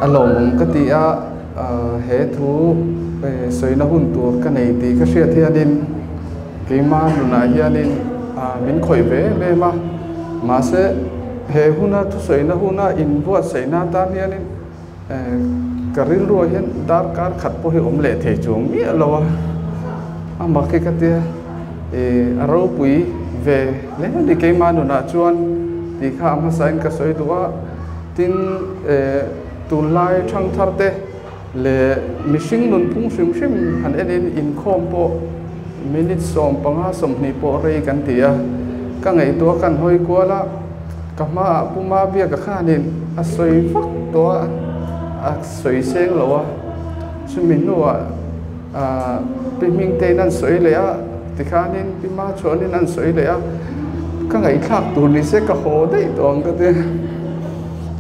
alom ka ti a he thu soina hun tur ka nei ti ka hria thianin keima nuna hianin min khoi ve ma se he huna thu soina huna in buat seina ta hianin karil ro hian dar kar khat po hi om le the chung mi alowa ama ke ka ti aro pui ve le ni keima nuna chuan ti kha ma sain ka soi duwa tin tulai thang tharte le mishing nun phung shim han enin in khom po minute som panga som ni po rei kan tia ka ngai to kan hoi kwala kama puma bia ka khanin a soi fak to a soi seng lowa chumin nuwa piming te nan soi le a ti khanin pima chonin an soi le a ka ngai thak tur ni se ka ho dei tong ka te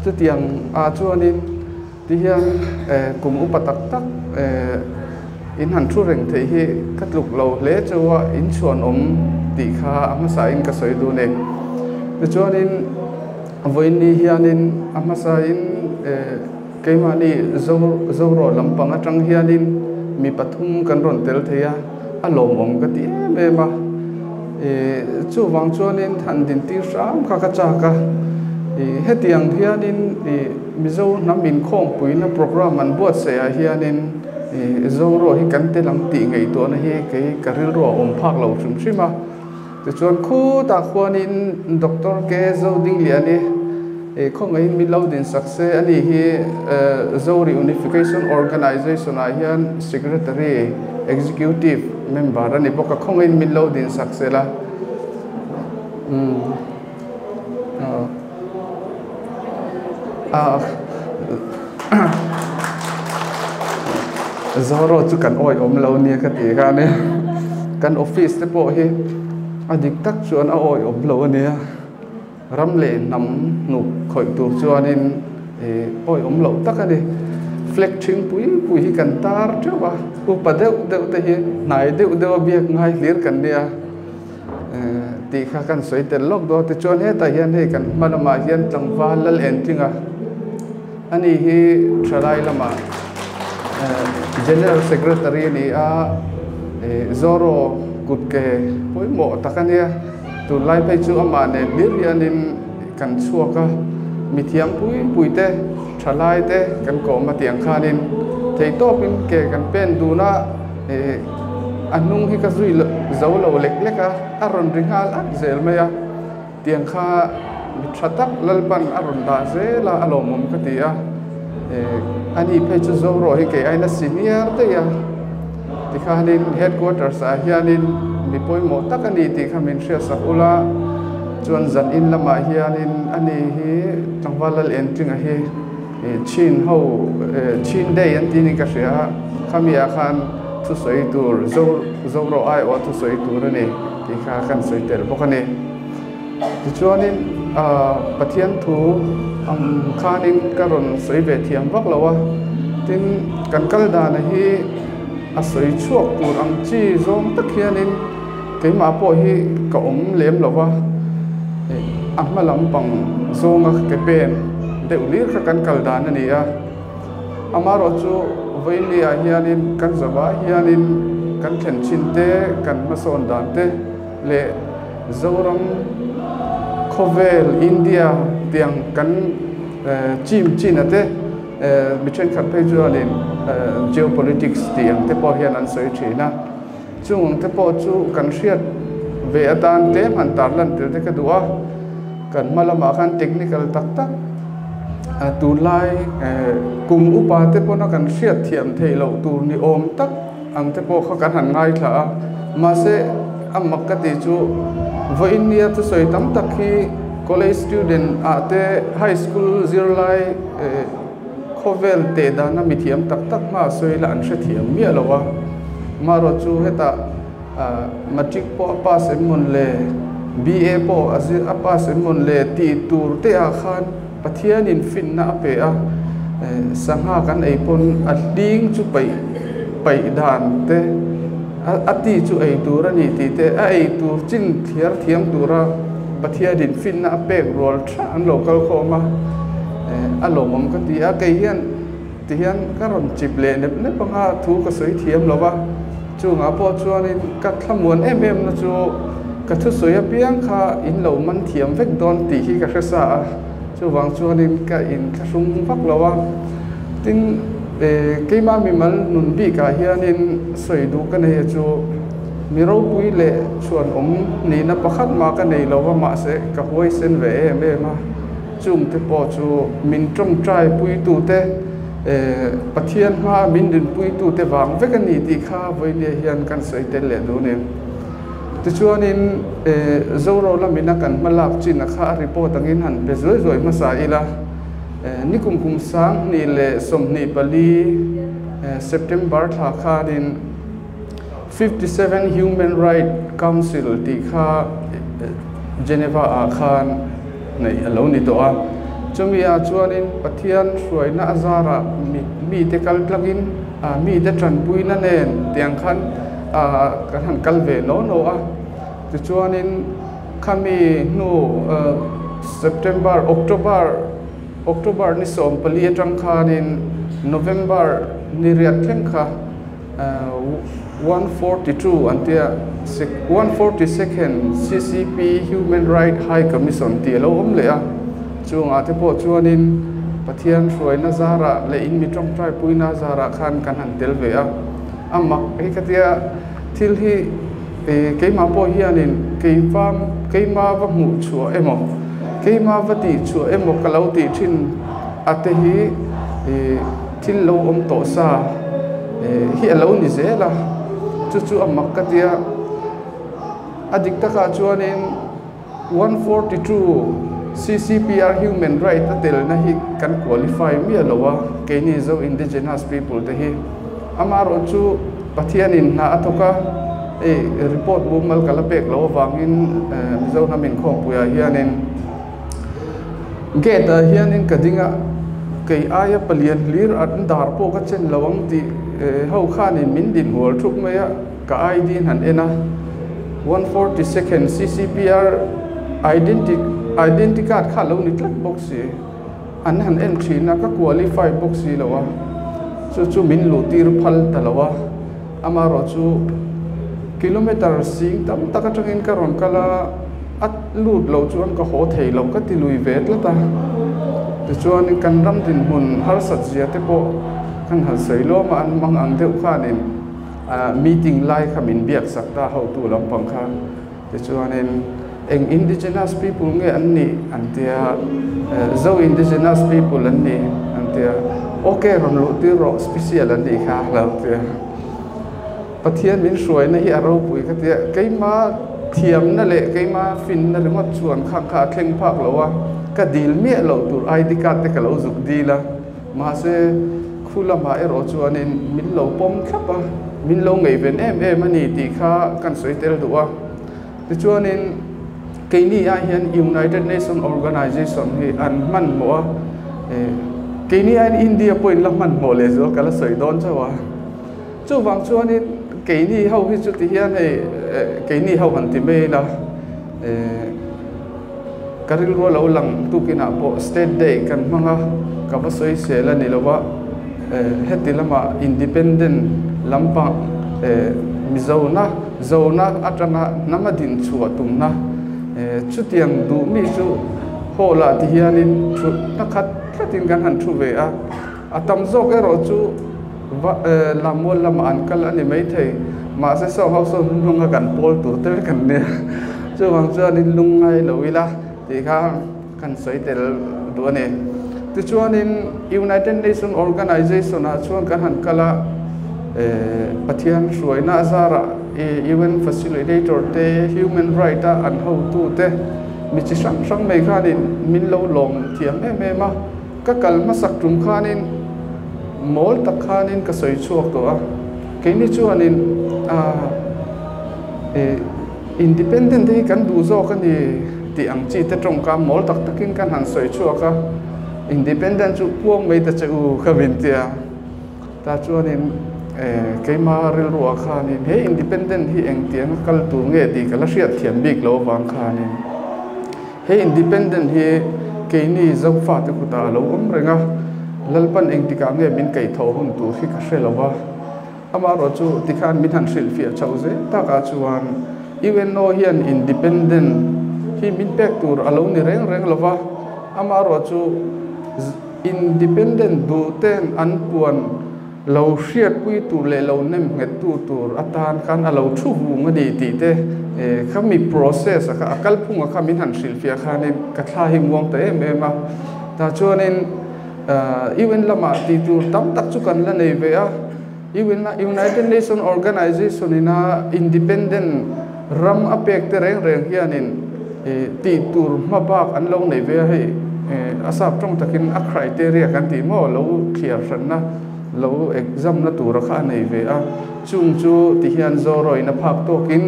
tu tiang a chuanin ti hian kum upatak tak in han thu reng thei hi kat luk lo hle chawa in chuan om ti kha ama sa in ka soi du ne tu chuanin voin ni hianin ama sa in keimani zo ro lampang atang hianin mi pathum kan ron tel theia alom om ka ti me ma chu wang chuanin than din ti ram kha ka cha ka hetiang hianin mizo namin khong puina program an buat se a hianin zo ro hi kan te lang ti ngai to na hi ke karil ro om phak lo chum chima te chuan khu ta khwanin doctor ke zo ding liani khong ai mi lo din sakse ani hi zo reunification organization a hian secretary executive member ani boka khong ai mi lo din sakse la zoro chu kan oi om lo nia ka ti ka ne kan office te po hi adik tak chuan a oi om lo nia ram le nam nu khoi tur chuanin oi om lo tak ani flex thing pui hi kan tar chawa upa deu te hi nai deu biak ngai lir kan nia ti kha kan soi tel lok do te chuan he ta hian he kan manama hian tlangwa lal en tinga ani hi thalai lama general secretary ni a zoro kutke poi mo takania tu lai pai chu ama ne birianin kan chuaka mithiam pui te thalai te kan ko ma tiang khanin thei to pin ke kan pen du na anung hi ka zui zo lo lek leka aron ringal at zel maya tiang kha mithatak lalpan aron da zela alomum ka tia ani pe chu zo ro hi ke aina senior te ya ti khanin headquarters a hianin mi poi mo takani ti khamin shia sakula chuan zan in lama hianin ani hi tangwalal entring a hi chin day an ti ni ka shia khamia khan thu soi tur zo ro ai o thu soi tur ani ti kha kan soi tel bokani ti chuanin pathian thu khanin karon soi ve thiam vak lawa tin kan kal da na hi a soi chuak tur ang chi zong tak hianin keima po hi ka om lem lawa amma lampang zonga ke pen de ulir kha kan kal da na ni a amaro chu voilia hianin kan zawa hianin kan thlen chinte kan mason dan te le zoram khovel india tiang kan chim chinate bichen khat pe juanin geopolitics tiang te po hian an soi thina chung te po chu kan hriat ve atan te man tar lan tel te ka duwa kan malama khan technical tak tak tu lai kum upa te po na kan hriat thiam thei lo tur ni om tak ang te po kha kan han ngai thla ma se amak ka ti chu voinia tu soi tam tak hi college student ate high school zirlai khovel te dana mithiam tak tak ma soi la an hre thiam mi alowa maro chu heta matric po pass emon le ba po azir pass emon le ti tur te a khan pathian in fin na pe a sangha kan ei pon ading chu pai dan te ati chu ei tur ani ti te ei tur chin thiam tura pathia din fin na pek rol tha an local khoma alomam ka ti a ke hian ti hian ka ron chip le ne panga thu ka soi thiam lova chu nga po chuanin ka thlamuan em na chu ka thu soya piang kha in lo man thiam vek don ti hi ka hresa chu wang chuanin ka in thasung vak lova tin keima mi mal nun bi ka hianin soi du ka nei chu miro pui le chuan ni na pakhat ma ka nei lova ma se ka huai sen ve ma chung te po chu min trong trai pui tu te pathian ha min din pui tu te wang vek ani ti kha voi le hian kan soi te le du ne ti chuanin zoro la mina kan malak chin a kha report angin han pe zoi zoi ma sa ila ni kum sang ni le som ni pali September tha kha din 57 Human Rights Council ti kha Geneva a khan nei alo ni to a chumia chuanin pathian hruai na azara mi te kal tlangin mi te tran pui na nen tiang khan kan han kal ve no a ti chuanin khami nu September October ni som pali atang khanin November ni riat thleng kha 142 until 142nd CCP Human Rights High Commission ti lo om le a chunga te po chuanin pathian hruai na zara le in mi tong trai pui na zara khan kan han tel ve a amak ei katia thil hi keima po hianin keima va mu chua emo keima va ti chua emo kalau ti thin ate hi thil lo om to sa hi alo ni zela chu amak katia adik taka chuanin 142 CCPR Human Rights atel na hi kan qualify mi alowa keini zo indigenous people te hi amaro chu pathianin na atoka report bumal kalapek lo wangin zo na min khong puya hianin geta hianin kadinga kei aya palian lir at dar po ka chen lawang ti hau khanin min din hol thuk maya ka ID han ena 142nd CCPR identity card kha lo ni tlak box si an han entry na ka qualify box si lawa chu min lu tir phal talawa amaro chu kilometer sing tam taka tangin ka ron kala at lut lo chuan ka ho thei lo ka ti lui vet la ta ti chuan kan ram din hun har sat zia te po kan hal sei lo ma an mang ang deuh khanin meeting lai khamin biak sakta ho tu lampang kha ti chuanin eng indigenous people nge anni antia zo indigenous people anni antia okay ron lu ti ro special anni kha la tia pathian min hruai na hi aro pui ka tia keima thiam na le keima fin na le ngot chuan kha thleng phak lowa ka dil mi lo tur ID card te ka lo zuk dila ma se khula ma ero chuanin min lo pom khapa min lo ngei ven em ani ti kha kan soi tel duwa ti chuanin keini a hian United Nations Organization hi an man mo keini an India point la man mo le zo kala soi don chawa chu wang chuanin keini hau hi chu ti hian keini hau han ti me la karil ro lo lang tu kina po state day kan manga ka ba soi se la ni lowa hetilama independent lampang zona atanga namadin chuwa tumna chutiang du mi chu hola ti hianin thu nakhat thatin kan han thu ve a atam zok ero chu lamol lam an kal ani mai thei ma se so hau so lunga kan pol tu te kan ne chu wang chu ani lungai loila ti kha kan soi tel du ne ti chuanin United Nations Organization a chuan kan han kala pathian hruai na azara UN facilitator te human right an ho tu te mi chi sang mai khanin min lo lom thiam em a ka kal ma sak tum khanin mol tak khanin ka soi chuak to a keini chuanin independent hi kan du zo kan ni ti ang chi te tong ka mol tak takin kan han soi chuak a independent chu puang mai ta chu khavin tia ta chuanin keima ril ruwa khanin he independent hi eng tiang kal tu nge ti kala hriat thiam bik lo wang khanin he independent hi keini zo fa te kuta lo om renga lalpan eng tika nge min kai tho hun tu hi ka hrelowa ama ro chu tikhan min han hril fia chauze taka chuan even no hian independent hi min pek tur alo ni reng reng lova ama ro chu independent du ten an puan lo hriat pui tu le lo nem nget tu tur atan khan alo thu hu ngadi ti te khami process ka akal phunga kha min han hril fia khani ka thla hi muang te em em a ta chuanin even lama ti tu tam tak chu kan la nei ve a even United Nations Organization ina independent ram apek te reng reng hianin ti tur mabak an lo nei ve hei asap trong takin a criteria kan ti mo lo clear ran na lo exam na tur kha nei ve a chung chu ti hian zo roi na phak to kin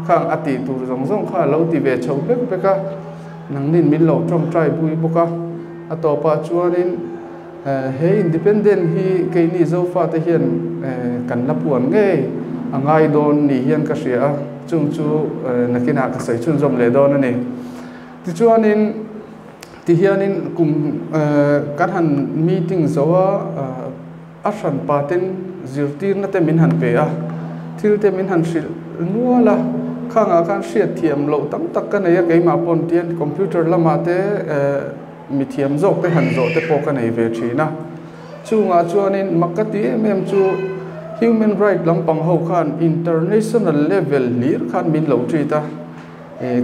khang ati tur zong zong kha lo ti ve chho pek peka nang nin min lo trong trai bui boka atopa chuanin he independent hi keini zo fa te hian kan la puan nge angai don ni hian ka ria chung chu nakina ka sai chun zom le don ani ti chuanin ti hianin kum kan han meeting zowa ashan patin zirtir na te min han pe a thil te min han hril nuala khanga kan hriat thiam lo tam tak ka nei a keima pon tian computer lama te mi thiam zok te han zo te pok ka nei ve thina chunga chuanin makati em chu human right lampang ho khan international level lir khan min lo tri ta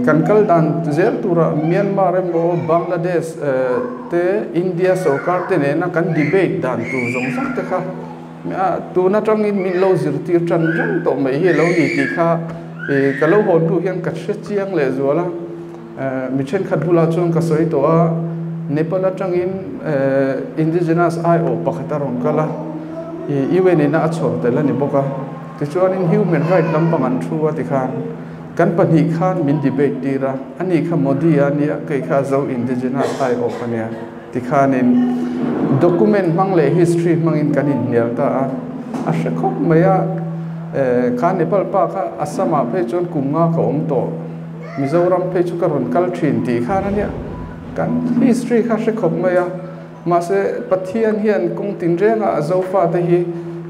kan kal dan zer tura Myanmar mo Bangladesh te India sarkar te ne na kan debate dan tu zong sak te kha tu na tangin min lo zir tir tran rang to mai hi lo ni ti kha ka lo hon tu hian ka hre chiang le zuala mi chen khat bula chuan ka soi to a Nepal atangin indigenous io pakhatarong kala even in a chor te la ni boka ti chuan in human right lampang an thu ati khan kan pani khan min debate tira ani kha modi ania kai kha zo indigenous io kania ti khan in document mang le history mang in kan in nial ta a shekop maya khan Nepal pa kha asama phe chon kunga ka om to Mizoram phe chu ka ron kal thin ti khan ania kan history kha shekop maya ma se pathian hian kung tin renga zofa te hi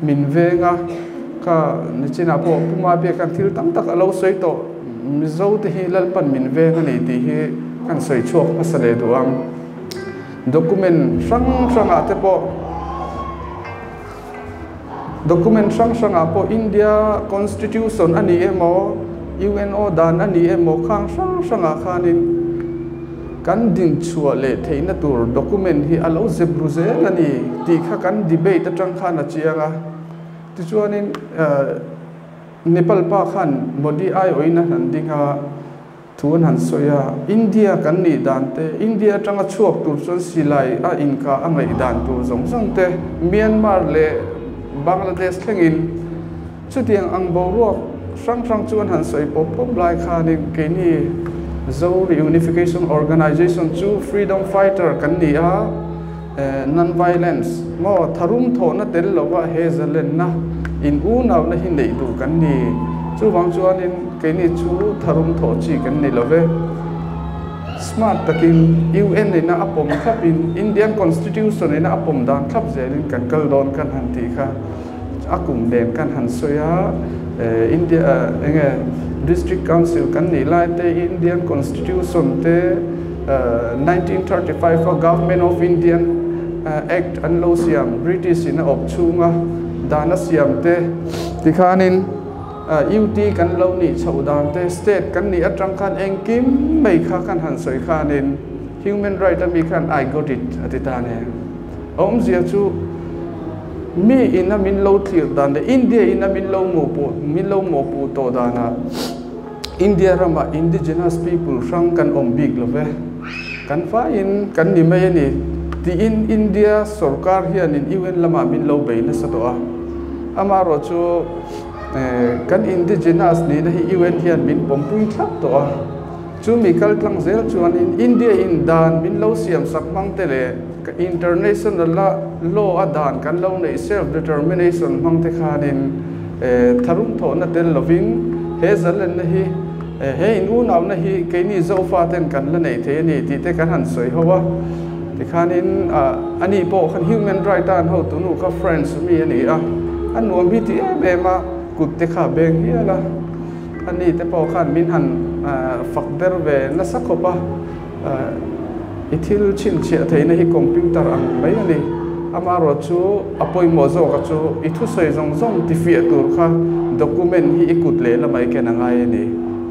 min venga ka nichina po puma pe kan thil tam tak alo soi to mizo te hi lalpan min venga nei ti hi kan soi chok pasale duam document sang ate po document sang po India constitution ani emo UNO dan ani emo khang sang khanin kan ding chua le theina tur document hi alo zebruze lani ti kha kan debate atang khana chianga ti chuanin Nepal pa khan modi ai oina han dinga thun han soya India kan ni dante India tanga chuak tur chon silai a inka angai dan tur zong zong te Myanmar le Bangladesh thengin chutiang ang bo ruak sang chuan han soi pop lai khanin ke ni zo reunification organization chu freedom fighter kan ni a non violence mo tharum tho na tel lowa hezalen na in u naw na hin nei du kan ni chu wang chuan in ke ni chu tharum tho chi kan ni love smart takin UN ni na apom khap in Indian constitution ni na apom dan khap zelin kan kal don kan han ti kha akum den kan han soya India enge District Council kan ni lai te Indian Constitution te 1935 for Government of Indian Act an lo siam British in op chunga dana siam te tikhanin UT kan lo ni chaudan te state kan ni atang khan engkim mai kha kan han soi khanin human right ami khan I got it atitane om zia chu mi ina min lo thlir dan de India ina min lo mo pu to dana India rama indigenous people sang kan om big love kan fa in kan ni mai ni ti in India sarkar hian in UN lama min lo be na sa to a ama ro chu kan indigenous ni na hi UN hian min pompui thap to a chu mi kal tlang zel chuan in India in dan min lo siam sak mang te le international law adan kan lo nei self determination mang te khanin tharum tho na tel loving he zalen na hi he in u naw na hi ke ni zo fa ten kan la nei the ni ti te kan han soi howa thì khanin ani po khan human right an ho tu nu ka friends mi ani an nuam hi ti be ma kut te kha beng hi ala ani te po khan min han fakder ve na sakhopa ithil chin chia theina hi computer ang mai ani amaro chu apoi mozo ka chu ithu soi zong zong ti fi tur kha document hi ikut le la mai ken angai ni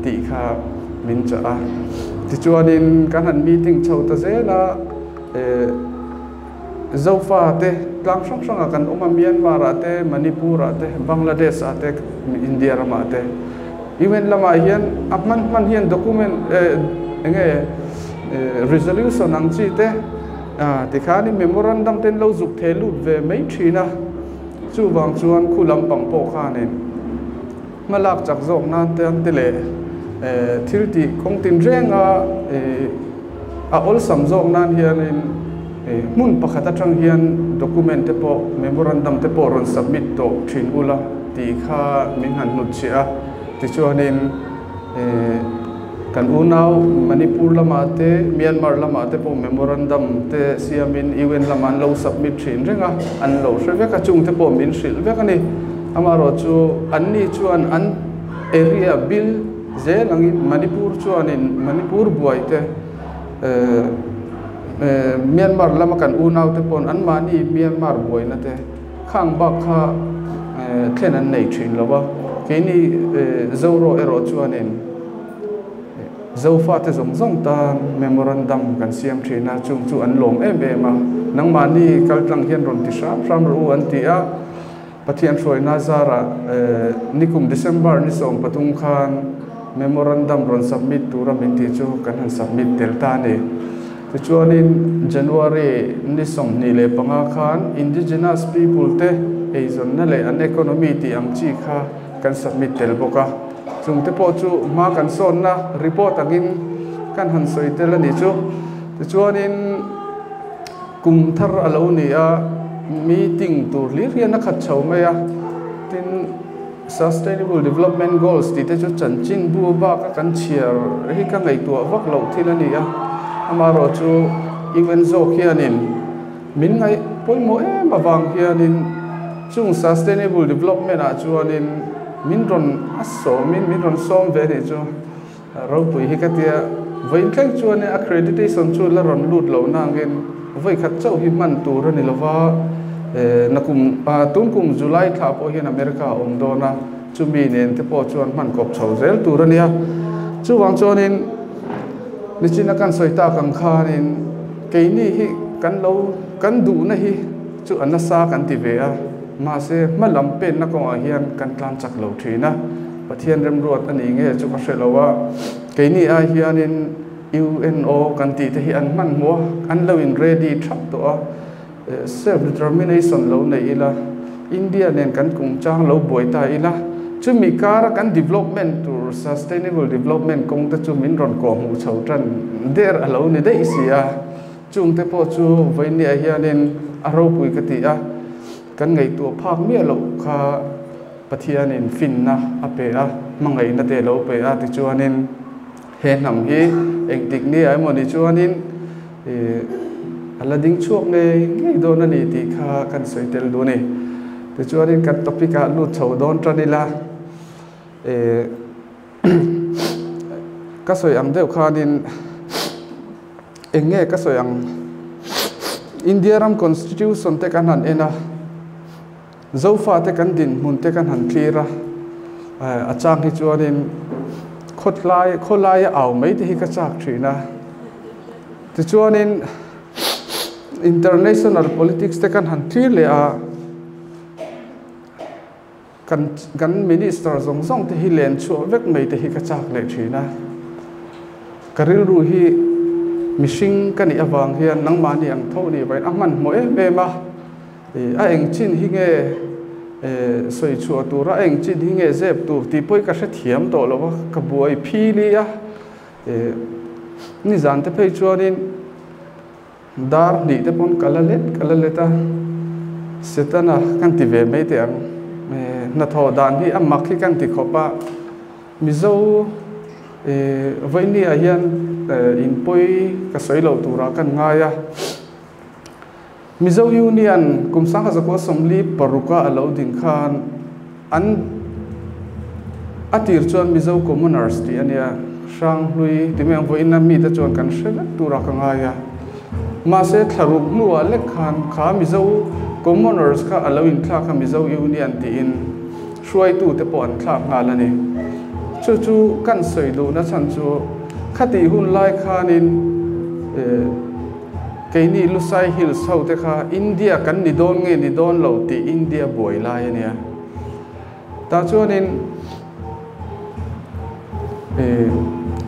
ti kha min cha a ti chuanin kan han meeting chho ta zela zofa te tlang song song kan Myanmar ate Manipur ate Bangladesh ate India rama ate even lama hian man hian document enge resolution ang chi te ti khani memorandum ten lo zuk thelu ve mai thina chu wang chuan khulam pang po khanin malak chak zok nan te an te le thil ti kong tin renga ol sam zok nan hian in mun pakhat atang hian document te po memorandum te po ron submit to thin ula ti kha min han nut chia ti chuanin kan unau Manipur lama te Myanmar lama te po memorandum te siamin UN lama lo submit thin renga an lo reve ka chung te po min sil ve ka ni amaro chu anni chuan an area bill je langin Manipur chuanin Manipur buai te Myanmar lama kan unau te pon an mani Myanmar buai na te khang ba kha thlen an nei thin lowa ke ni zoro ero chuanin zofa te zong zong ta memorandum kan siam thina chung chu an lom em ma nang mani kaltang hian ron ti sam ru an ti a pathian roi na zara nikum December ni song patung khan memorandum ron submit tura min ti chu kan han submit delta ni ti chuanin January ni song ni le panga khan indigenous people te eizon na le an economy ti ang chi kha kan submit tel boka chung te po chu ma kan son na report agin kan han soi tel ani chu ti chuanin kum thar alo ni a meeting tur lir hian na khat chho mai a tin sustainable development goals ti te chu chanchin bu ba ka kan chiar hi ka ngai tu vak lo thil ani a amaro chu even zo khianin min ngai poimo em awang hianin chung sustainable development a chuanin min ron aso min ron som ve ni chu ro pui hi ka tia vein thleng chuan accreditation chu la ron lut lo na ngin voi khat chau hi man tu ro ni lova nakum tun kum July tha po hian America om do na chu mi nen te po chuan man kop chho zel tu ro nia chu wang chuanin ni china kan soita kang khanin ke ni hi kan lo kan du na hi chu anasa kan ti ve a ma se malam pen na ko hian kan tlan chak lo thina pathian rem ruat ani nge chu ka hrelowa ke ni a hianin UNO kan ti te hi an man mo an lo in ready thap to a self determination lo nei ila India nen kan kung chang lo boi ta ila chu mi kara kan development to sustainable development kong ta chu min ron ko mu chho tran der alo ni dei sia chung te po chu voi ni a hianin aro pui ka ti a kan ngai tu phak mi lo kha pathian in fin na ape a mangai na te lo pe a ti chuanin he nam hi eng tik ni ai mo ni chuanin alading chuak ne ngai don ani ti kha kan soitel do ni ti chuanin kan topic a lu chho don tranila ka soi ang deuh khanin enge ka soi ang India ram constitution te kan han ena zofa te kan din mun te kan han clear a chang hi chuanin kholai aw mai te hi ka chak thina ti chuanin international politics te kan han clear le a kan minister zong zong te hi len chu vek mai te hi ka chak le thina karil ru hi mishing kani awang hian nangmani ang tho ni vai aman mo e ma a eng chin hi nge soi chu atura eng chin hi nge zep tu ti poi ka hre thiam to lo ka buai phi li a ni zan te phei chuanin dar ni te pon kalaleta setana kan ti ve mai te ang na tho dan hi amak hi kan ti khopa mizo vai ni a hian in poi ka soi lo tura kan nga ya Mizo Union kum sang hazako somli paruka alo ding khan an atir chuan Mizo commoners ti ania sang hlui timeng vo inna mi ta chuan kan hrelat tura ka ngaya ma se tharuk nuwa le khan kha Mizo commoners kha alo in thla kha Mizo Union ti in hruai tu te pon thla ngala ni chu kan soi du na chan chu khati hun lai khan in keini Lusai Hills ho te kha India kan ni don lo ti India boy lai ania ta chuan in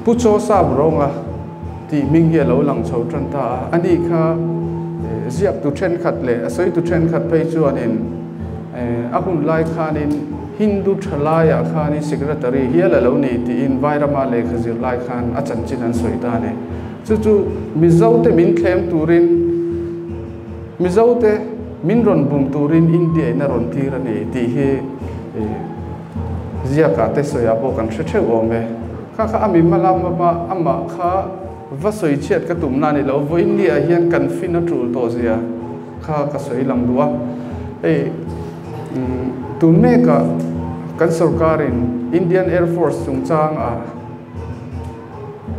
pucho sab ronga ti ming hi lo lang chho tran ta ani kha ziak tu thren khat le asoi tu thren khat pe chuan in ahun lai khan in Hindu thalaya khan in secretary hi la lo ni ti in vairama le khazir lai khan achan chin an soi ta ne chu Mizo te min thlem turin Mizo te min ron bum turin India na ron thir ani ti hi ziaka te soya bo kan thre ome kha ami malam ma ama kha vasoi chet ka tumna ni lo vo India hian kan fina trul to zia kha ka soi lam duwa tunme ka kan sarkarin Indian Air Force chungchang a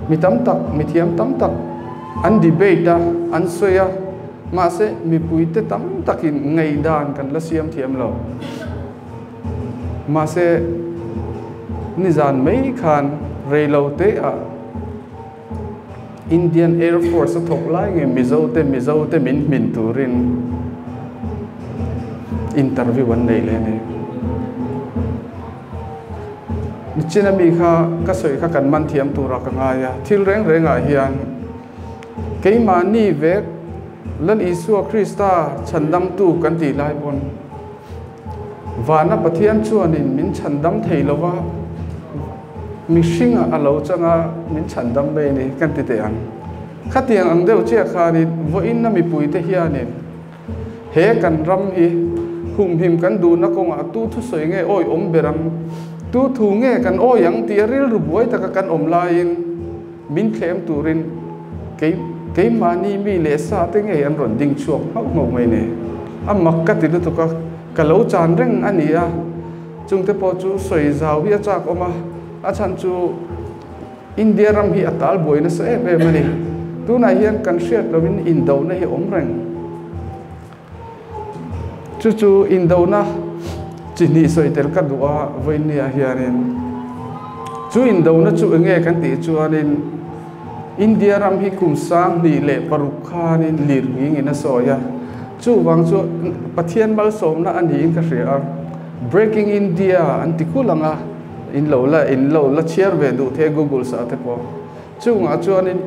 mitam tak mithiam tam tak an debate an soya ma se mi puite tam takin ngai dan kan la siam thiam lo ma se nizan mai khan reilo te a Indian Air Force thok lai nge Mizo te min turin interview an nei le ne china mi kha ka soi kha kan man thiam tura ka ngaya thil reng a hian keima ni vek lan Isua Krista chandam tu kan ti lai bon wana pathian chuan in min chandam theilowa mi singa alo changa min chandam be ni kan ti te an khatiang ang deu che khani vo in na mi pui te hianin he kan ram hi hum him kan du na konga tu thu soi nge oi om berang tu thu nge kan o yang ti ril ru buai ta kan om lain min thlem turin ke mani mi le sa te nge an ron ding chuak hau mo mai ne amak ka ti tu ka kalo chan reng ania chung te po chu soi zau hi chak oma a chan chu India ram hi atal boi na se be mani tu na hian kan hriat lovin in do na hi om reng chu in do na chini soi tel ka duwa voinia hianin chu in do na chu nge kan ti chuanin India ram hi kum sang ni le parukhanin lir ngi na soya chu wang chu pathian mal som na ani in ka hria breaking India antikulanga in lo la chair ve du the Google sa te po chu nga chuanin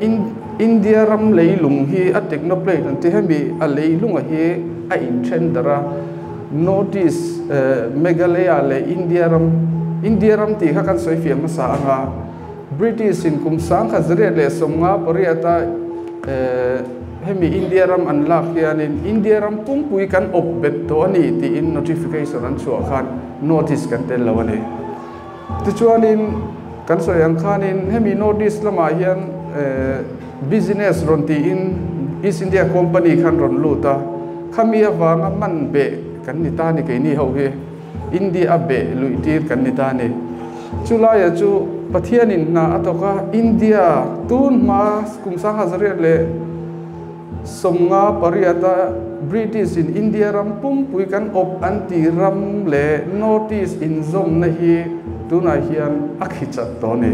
India ram leilung hi a technoplate an ti hemi a leilung a hi a in trend dara notice Meghalaya le India ram ti kha kan soi fiam sa anga British in kum sang khazre le somnga pariata hemi India ram unlock hianin India ram pum pui kan opbet to ani ti in notification an chu khan notice kan tel lawani ti chuanin kan soi ang khanin hemi notice lama hian business ron ti in East India company khan ron luta khamia wanga man be kan ni ta ni ke ni ho he India be luitir kan ni ta ni chulaya chu pathianin na atoka India tun ma kum sang hazare le somnga pariata British in India ram pum pui kan op anti ram le notice in zom na hi tuna hian akhichat to ne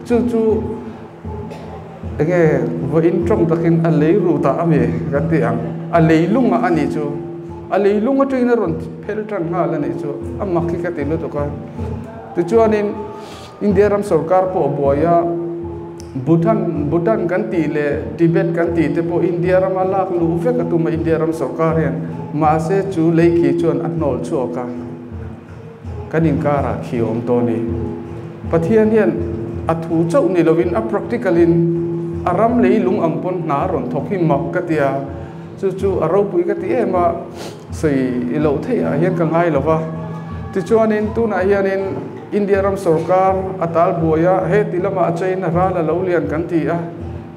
chu enge vo in trong takin a leiru ta ame gati ang a leilunga ani chu a leilunga tuina ron phel tran nga la nei chu amakhi ka ti lo to ka tu chuanin India ram sarkar po boya Bhutan kan ti le Tibet kan ti te po India ram alak lu fe ka tu ma India ram sarkar hen ma se chu leikhi chuan anol chu ka kanin kara khiom to ni pathian hian athu chau ni lovin a practicalin aram leilung ampon na ron thokhi mak ka tia chu aro pui ka ti ema sei ilo thei a hian ka ngai lova ti chuanin tu na hianin India ram sarkar atal boya he tilama achain rala lolian kan ti a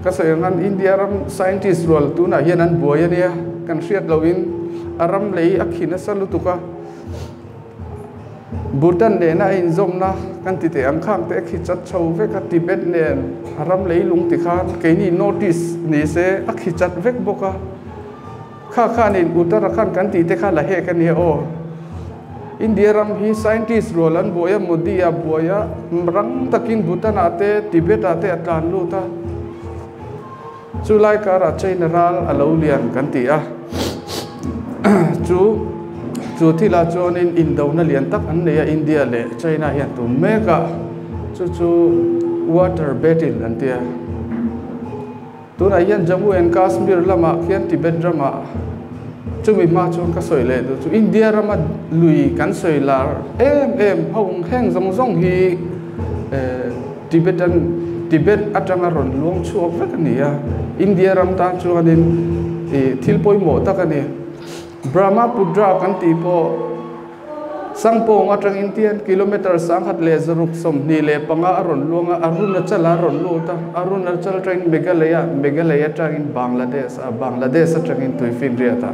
ka sayangan India ram scientist rol tu na hian an boya nia kan riat loin aram lei akhina salutuka Bhutan ne na in zom na kan ti te ang khang te khi chat chho ve ka Tibet ne aram lei lung ti khan ke ni notice ni se akhi chat vek boka kha khan in Uttarakhand kan ti te kha la he kan ni o India ram hi scientist rolan boya modi ya boya rang takin Bhutan ate Tibet ate atlan lu ta chulai kara China ral alolian kan ti a chu thi la chon in Indo na lian tak an ne India le China hian tu meka chu water battle an tia tu na hian Jammu and Kashmir lama hian Tibet rama chu mi ma chon ka soi le chu India rama lui kan soi lar em hong heng zong hi Tibet atanga ron luang chuak vek ania India ram ta chuanin thilpoi mo takani Brahmaputra kan ti po sangpong atang Indian kilometer sang hat le zaruk som ni le panga aron luanga Arunachal aron luta Arunachal train Meghalaya train Bangladesh train tuifin riata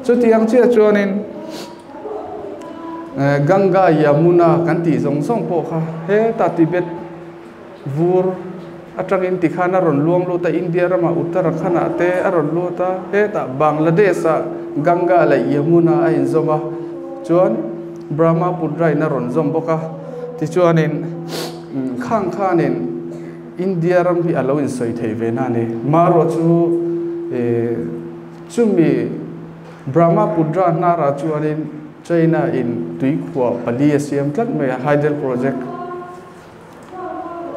chu tiang chia chuanin Ganga Yamuna kan ti zong po kha he ta Tibet vur atang in tikhana ron luang luta India rama Uttarakhand ate aron luta he ta Bangladesh Ganga la Yamuna a in zoma chuan Brahmaputra na ron zom boka ti chuanin khang khanin India ram hi alo in soi thei ve na ni maro chumi Brahmaputra na ra chuanin China in tui khwa pali siam tlat me hydel project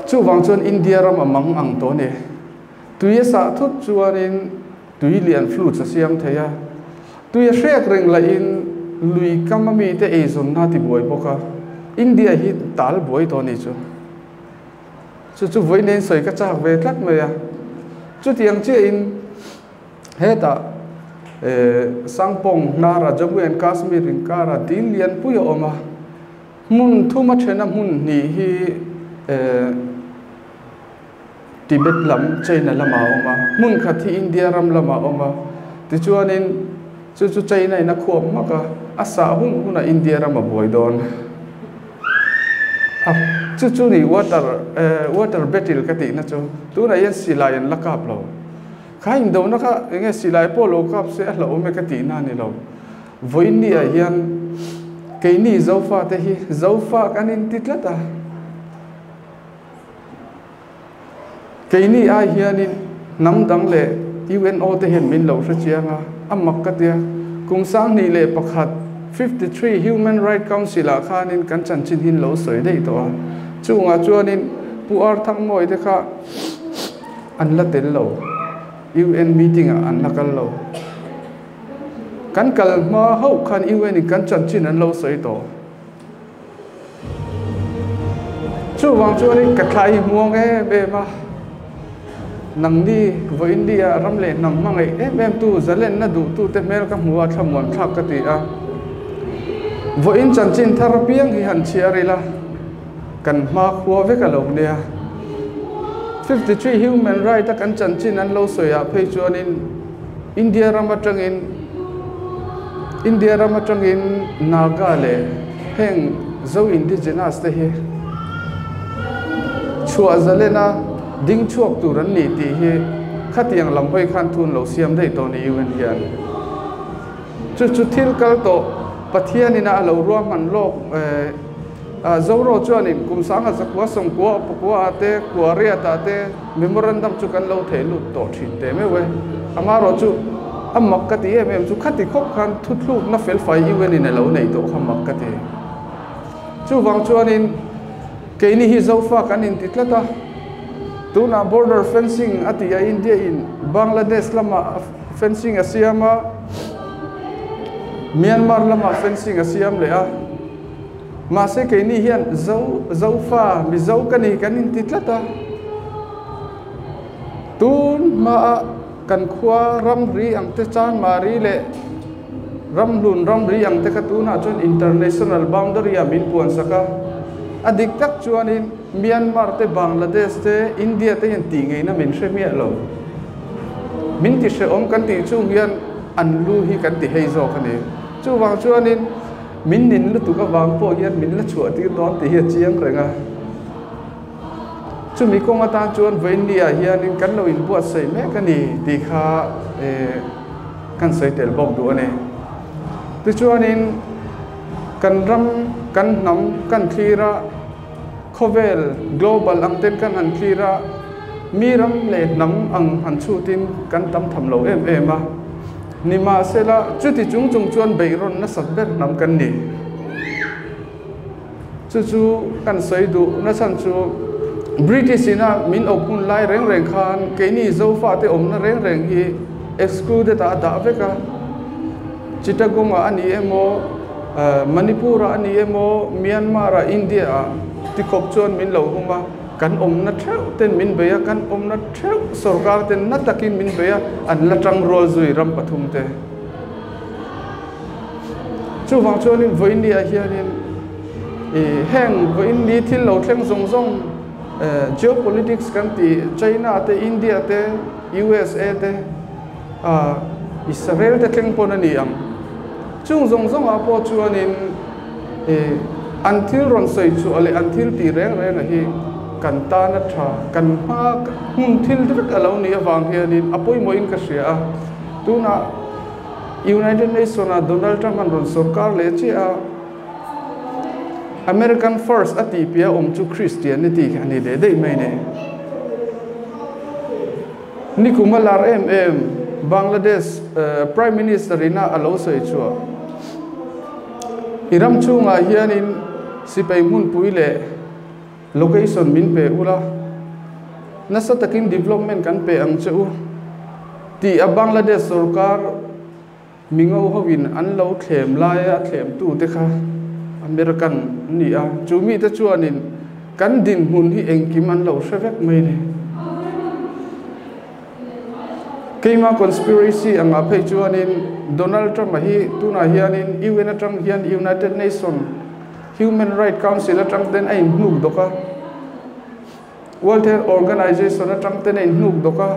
chu wang chuan India ram amang ang to ne tui sa thut chuanin tui lian flu cha siam theya tui shrek ring la in lui kamami te ezon na ti boy boka India hi tal boy to ni chu voi nen soi ka chak ve tlat me ya chu tiang che in heta sangpong nara Jammu and Kashmir in kara din lian puya oma mun thuma thena mun ni hi Tibet lam China lama oma mun khathi India ram lama oma ti chuanin chu China na khom maka asa huna India ram boy don chu ni water battle kati na chu tu na yan silayan lakap lo khain do na kha nge silai polo kap se la ome kati na ni lo voini a hian keini zofa te hi zofa kanin titlata keini a hianin namdang le UNO te hen min lo hrichianga amak katia kungsang ni le pakhat 53 Human Rights Council a khanin kan chanchin hin lo soi dei to chunga chuanin puar thang moi te kha an la tel lo UN meeting an nakal lo kan kal ma ho khan UN kan chanchin an lo soi to chu wang chuanin ka thlai muang be ma nang ni vo India ram le nam mangai em tu zalen na du tu te mel ka muwa thamon thak ka ti a vo in chanchin tharapiang hi han chiarila kan ma khwa ve ka lo ne 53 human right kan chanchin an lo soya phei chuanin India ramatangin naga le heng zo indigenous te hi chua zalena ding chuak turan ni ti hi khatiang lampoi khan thun lo siam dei to ni UN hian chu thil kal to pathian ina lo ro man lok zoro chuanin kumsanga zakwa songkwa pokwa ate kwaria ta te memorandum chu kan lo thelu to thin te me we amaro chu amak ka ti em chu khati khop khan thutlu na fel fai UN ina lo nei to khamak ka ti chu wang chuanin keini hi zofa kan in titlata tuna border fencing atia India in Bangladesh lama fencing asiama Myanmar lama fencing asiam le a ma se ke ni hian zofa mi zo kani kanin titlata tun ma kan khwa ram ri ang te chan mari le ram ri ang te ka tuna chon international boundary a min puan saka adik tak chuanin Myanmar te Bangladesh te India te yan ti ngei na min she mia lo min ti she om kan ti chung hian an lu hi kan ti hei zo khani chu wang chuanin min nin lu tu ka wang po hian min la chua ti don ti hi chiang renga chu mi kong ata chuan vein nia hian in kan lo in buat sei me kani ti kha kan sei tel bok du ane ti chuanin kan ram kan nam kan thira khovel global angten kan an thira miram le nam ang han chu tin kan tam tham lo em a nima sela chuti chung chung chuan beiron na sak ber nam kan ni chu kan sei du na chan chu British ina min opun lai reng khan ke ni zo fa te om na reng hi excluded ta da veka Chittagong ani emo Manipur ani emo Myanmar India ti khop chuan min lo huma kan om na theu ten min beya kan om na theu sarkar ten na takin min beya an latang rol zui ram pathum te chu wang chuan in voinia hianin heng voin ni thil lo thleng zong geopolitics kan ti China te India te USA te Israel te thleng pon ani ang chung zong a po chuanin until ron sei chu ale until ti reng hi kan ta na tha kan ma hun thil dik alo ni awang hianin apoi moin ka sia tuna United Nations Donald Trump an ron sarkar le chi a American first ati pia chu Christianity ani de dei mai ne ni kumalar Bangladesh Prime Minister ina alo sei chu iram chunga hianin sipai mun puile location min pe ula nasa takin development kan pe ang cheu ti a Bangladesh sarkar mingo hovin an lo thlem laia thlem tu te kha American ni a chumi te chuanin kan din hun hi engkim an lo hravek mai ne keima conspiracy anga phei chuanin Donald Trump hi tuna hianin UN atang hian United Nations Human Rights Council atang ten ai hnuk doka World Health Organization atang ten ai hnuk doka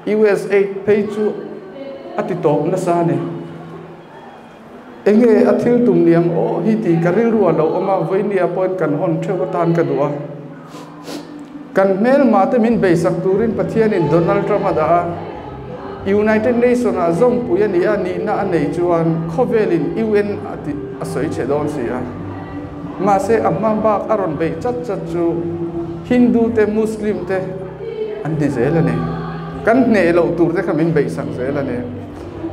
USA phei chu ati top na sa ne enge athil tum niang o hi ti karil ruwa lo oma voinia point kan hon theu tan ka duwa kan mel ma te min be sak turin pathian in Donald Trump da United Nations a zong puya ni ani na anei chuan khovelin UN ati asoi chedon sia ma se amma ba aron be chat chu Hindu te Muslim te an di zela ne kan ne lo tur te khamin be sak zela ne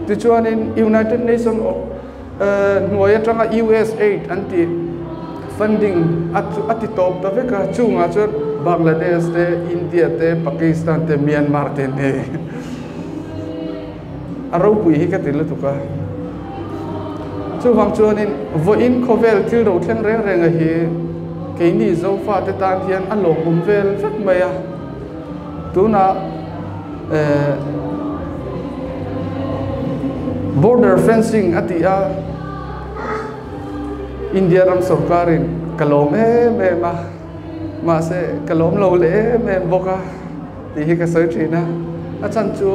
ti chuan in United Nations nuaya tanga USA anti funding ati top ta veka chunga chu Bangladesh te India te Pakistan te Myanmar te ne aro pui hi ka til tu ka chu wang chuanin voin khovel thil ro thleng reng a hi ke ni zo fa te tan hian an lo vel vek mai a tuna border fencing atia India ram sarkarin kalom ma se kalom lo le boka ti hi ka sai thina achan chu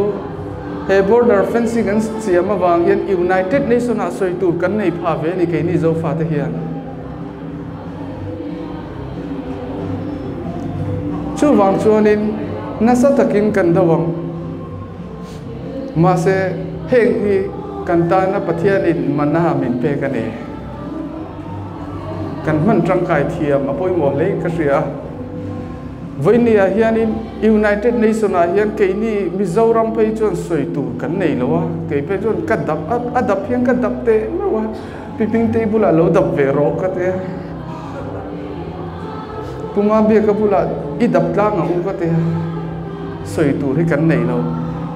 he border fencing an siama wang hian United Nations a soi tur kan nei pha ve ni ke ni zo fa te hian chu wang chuanin nasa takin kan dawang ma se heng hi kan ta na pathian in mana min pe ka ne kan man trangkai thiam apoi mo le ka ria voinia hianin United Nations a hian ke ni Mizoram phei chuan soi tur kan nei lowa ke pe chuan ka dap adap hian ka dap te mawa piping te bula lo dap ve ro ka te puma be ka bula I dap tlang a u ka te soi tur hi kan nei lo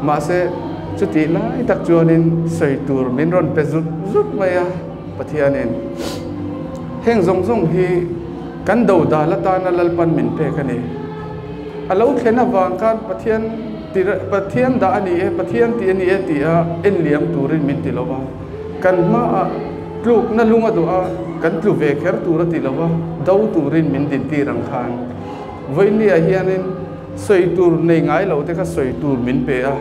ma se chuti lai tak chuanin soi tur min ron pe zut maya pathianin heng zong hi kan do da la ta na lalpan min pe ka ni alo thena wang kan pathian da ani pathian ti ani ti a en liam turin min ti lowa kan ma tluk na lunga do a kan tlu ve kher tur ti lowa dau turin min din ti rang khan voinia hianin soi tur nei ngai lo te ka soi tur min pe a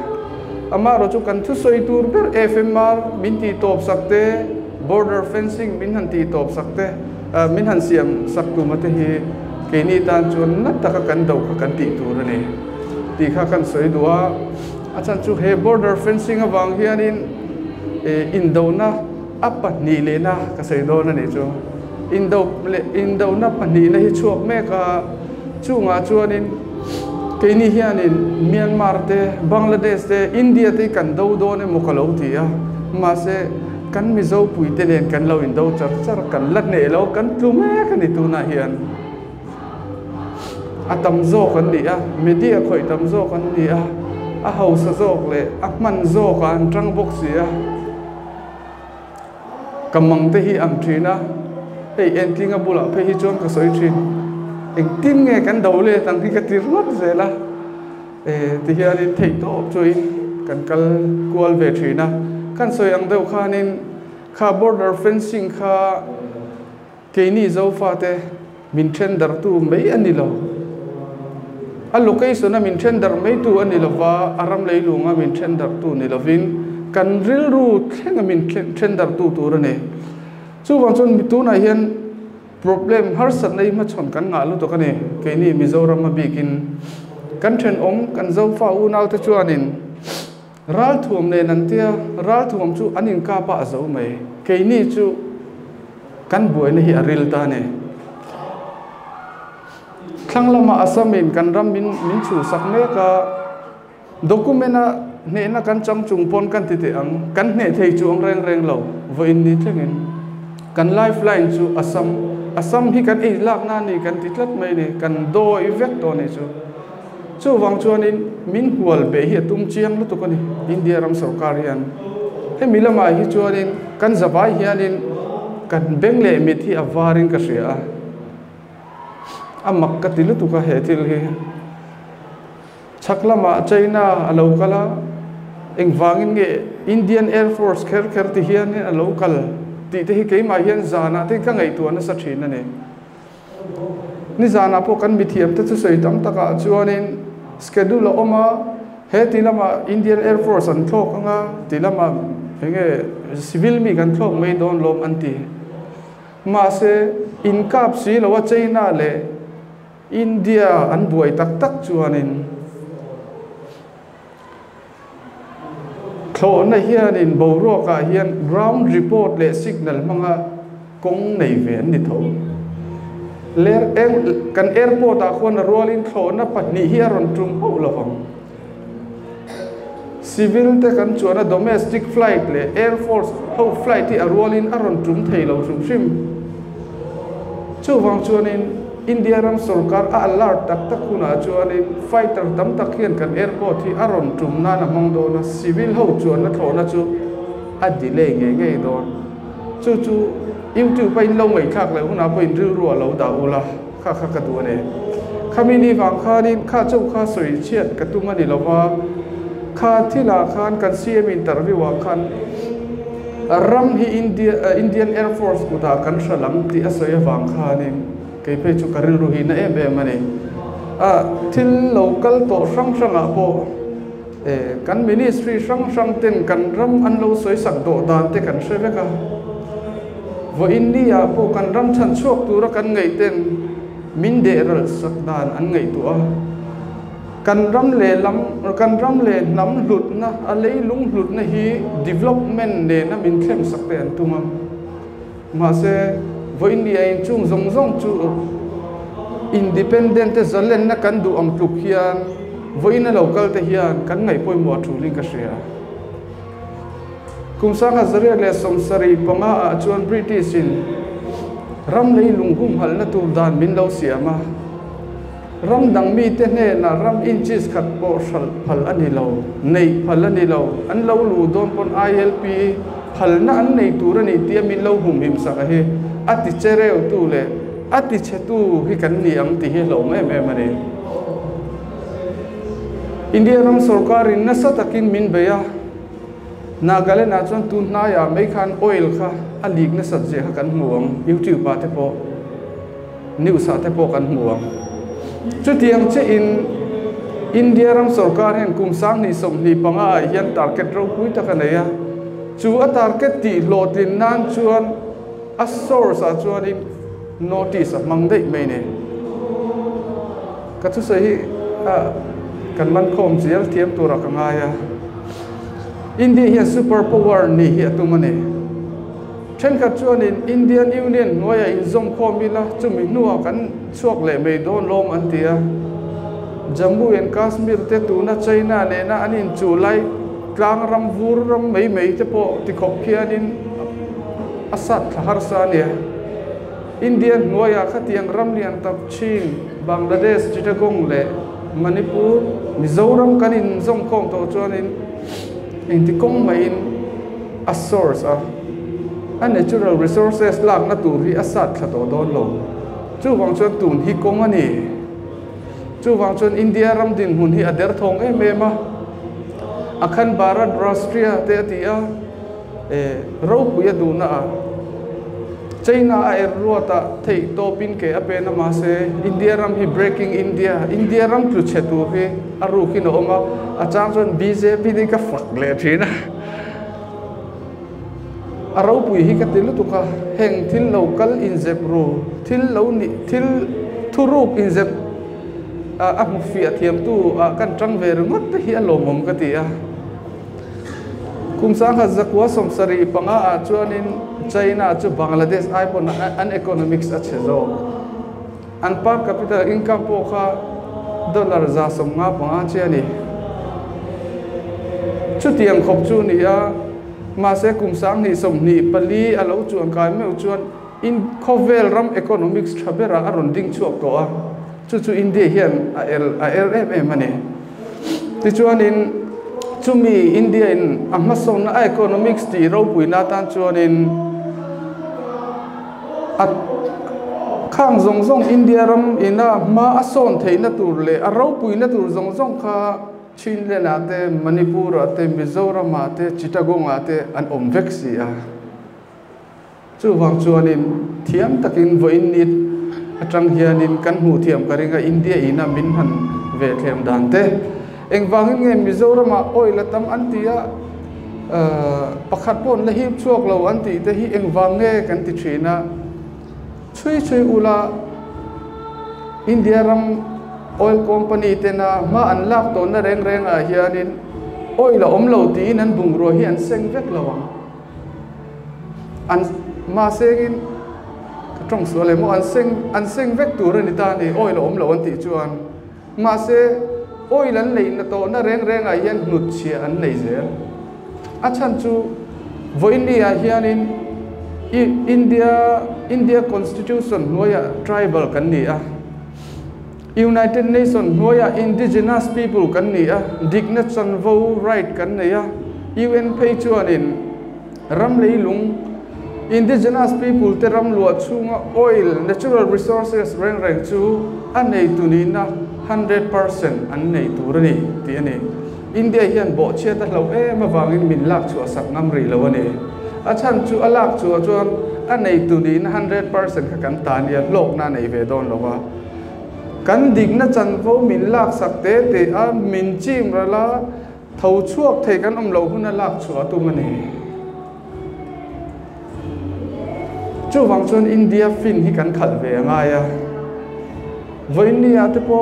ama ro chu kan thu soi tur ber FMR min ti top sakte border fencing min han ti top sakte min han siam saktu mate hi ke ni tan chun na taka kan do kha kan ti tur ani ti kha kan soi duwa achan chu he border fencing awang hianin indo na apa ni le na ka sei do na ni chu indo na pani na hi chuak me ka chu nga chuanin ke ni hianin Myanmar te Bangladesh te India te kan do do ne mukalo ti a ma se kan mi zo pui te len kan lo indo char char kan lat ne lo kan tu me kan ni tu na hian atam zo kan ni a media khoi tam zo kan ni a hau sa zo le a man zo kan trang bok si a kamang te hi am thina ei en tinga bula phe hi chon ka soi thin eng tin nge kan do le tang hi ka tir ngot zela ti hian thei to chui kan kal kual ve thina kan soi ang deuh khanin kha border fencing kha keini zo fa te min then dar tu mai ani lo a location a min then dar mai tu ani lo wa aram leilunga min then dar tu ni lovin kan ril ru thenga min then dar tu tur ne chu wang chon mi tu na hian problem har sat nei ma chon kan nga lu to kani ke ni Mizoram ma bikin kan then om kan zo fa u nau te chuanin ral thuam ne nan tia ral thuam chu anin ka pa zo mai ke ni chu kan buai na hi aril ta ne thanglama asamin kan ram min chu sak ne ka documenta ne na kan chang chung pon kan ti te ang kan ne thei chu ang reng lo voin ni thengin kan lifeline chu asam hi kan ei lak na ni kan titlat mai ni kan do i vek to ni chu wang chuanin min hual be hi tum chiang lu to kan India ram sarkar hian he milama hi chuanin kan zawai hianin kan bengle mit hi awarin ka ria amak ka tilu tu ka he til hi chaklama China alo kala eng wangin ge Indian Air Force kher ti hian a local ti te hi ke ma hian zana te ka ngai tu na sa thina ne ni zana po kan mi thiam te chu sei tam taka chuanin schedule oma he tilama Indian Air Force an thlok anga tilama henge civil mi kan thlok mai don lom anti ma se in kap si lo wa China le India an buai tak chuanin thlo na hian in boro ka hian ground report le signal manga kong nei ve ni tho ler eng kan airport a khon rolling thlo na pani hi ron tum ho lawang civil te kan chuana domestic flight le air force ho flight ti a rolling aron tum thei lo sum sim chu wang chuanin India ram sarkar a alert tak kuna chuanin fighter tam tak hian kan airport hi aron tum na na mong do na civil ho chuan na thona chu a delay nge don chu YouTube pa in lo ngai khak le huna po in ru ru lo da ula kha ka du ne khamini wang khanin kha chau kha soi chiat ka tu mani lowa kha thila khan kan CM interview wa khan ram hi Indian Air Force ku ta kan shalam ti asoi wang khanin ke pe chu karin ru hi na em mani thil local to sang a po kan ministry sang ten kan ram an lo soi sak do dan te kan sheve ka vo India po kan ram chan chok tu ra kan ngai ten min de ral sak dan an ngai tu a kan ram le nam hlut na a lei lung hlut na hi development ne na min thlem sak te an tumam ma se vo India in chung zong chu independent te zalen na kan du am tuk hian vo in local te hian kan ngai poi mo thuling ka sia kumsa hazare le somsari panga a chuan British in ram lei lunghum hal na tur dan min lo siama ram dang mi te ne na ram inches khat po sal phal ani lo nei phal ani lo an lo lu don pon ILP phal na an nei tur ani tia min lo hum him sa he ati chereu tu le ati chetu hi kan ni ang ti he lo me mani India ram sarkar in na sa takin min beya Nagaland na chuan tu na ya mai khan oil kha a lik na sat je kan muang YouTube pa te po news a te po kan muang chu tiang che in India ram sarkar hen kum sang ni som ni panga hian target ro pui ta kanaya chu a target ti lotin nan chuan a source a chuan in notice a mang dei mai ne ka chu sei kan man khom chial thiam tu ra ka ngaya India hian super power ni hi atumane chen ka chuan in Indian Union noya in zom khomila chumi nuwa kan chuak le mai don lom an tia Jammu and Kashmir te tuna China ne na anin chulai tlang ram vur ram mai te po ti khop khianin asat har sa ne Indian noya khatiang ram lian tap chin Bangladesh Chittagong le Manipur Mizoram kanin zom khom to chuanin in ti kong mai in a source a natural resources lak na tur hi asat thla to don lo chu wang chuan tun hi kong ani chu wang chuan India ram din hun hi ader thong em a akhan Bharat Rashtriya te atia ro puya du na China a ruata thei to pin ke apena ma se India ram hi breaking India ram tu chetu hi aru ki no ma achang chuan BJP ni ka fak le thina arau pui hi ka tilu tu ka heng thil local injep ro thil lo ni thil thuruk injep a mu fi athiam tu kan tang ve ngot te hi alomom ka ti a kum sang ha zakwa somsari panga a chuanin China chu Bangladesh ai pon an economics a chezo an per capita income po kha dollar za som nga panga chiani chu tiang khop chu ni a ma se kum sang ni som ni pali alo chuan kai meu chuan in khovel ram economics thabera aron ding chuak to a chu India hian a LMM ani ti chuan in chumi India in amason na economics ti ro puina tan chuan in at khang zong India ram ina ma ason theina tur le a ro puina tur zong kha Chin le na te Manipur ate Mizoram ate Chittagong ate an omvexi a chu wang chuanin thiam takin voin nit atang hianin kan hu thiam karinga India ina min han ve thlem dan te engwangin nge Mizoram a oil atam antia pakhat pon la hip chuak lo anti te hi engwang nge kan ti thina chui ula India ram oil company tena ma anlak to na reng a hianin oil a omlo ti nan bungro hi an seng vek lawang an ma sengin trong sole mo an seng vek tur ni ta ni oil a omlo an ti chuan ma se oil an lein na to na reng a hian nut chia an nei zel a chan chu voinia hianin India constitution noya tribal kan ni a United Nations noya indigenous people kan ni a dignation vote right kan ni a UN pay chuan in ram leilung indigenous people te ram lo chunga oil natural resources reng chu anei tunina 100% an nei turani ti ani India hian bo che ta hlo ma wangin min lak chu sak ngam ri lo ani a chan chu alak chu chuan anei tunina 100% ka kan tan ya lok na nei ve don lo wa kan dig na chan vo min lak sak te a min chim ra la thau chuak thei kan lo huna lak chu tu mani chu wang chuan India fin hi kan khal ve nga ya voinia te po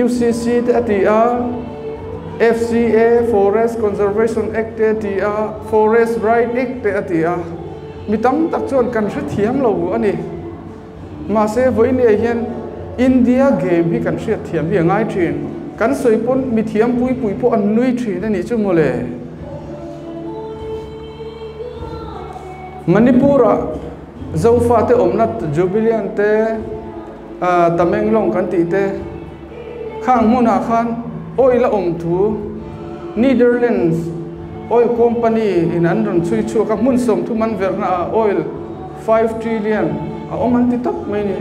UCC te atia FCA Forest Conservation Act te atia Forest Right Act te atia mitam tak chuan kan hre thiam lo ani ma se voinia hian India game hi kan hre thiam hi ngai thin kan soipon mi thiam pui po an nui thin ani chu mole Manipura zofa te omnat jubilian te Tamenglong kan ti te khang muna khan oil om thu Netherlands oil company in andron chui chu ka mun som thu man verna oil 5 trillion oman ti tak mai ni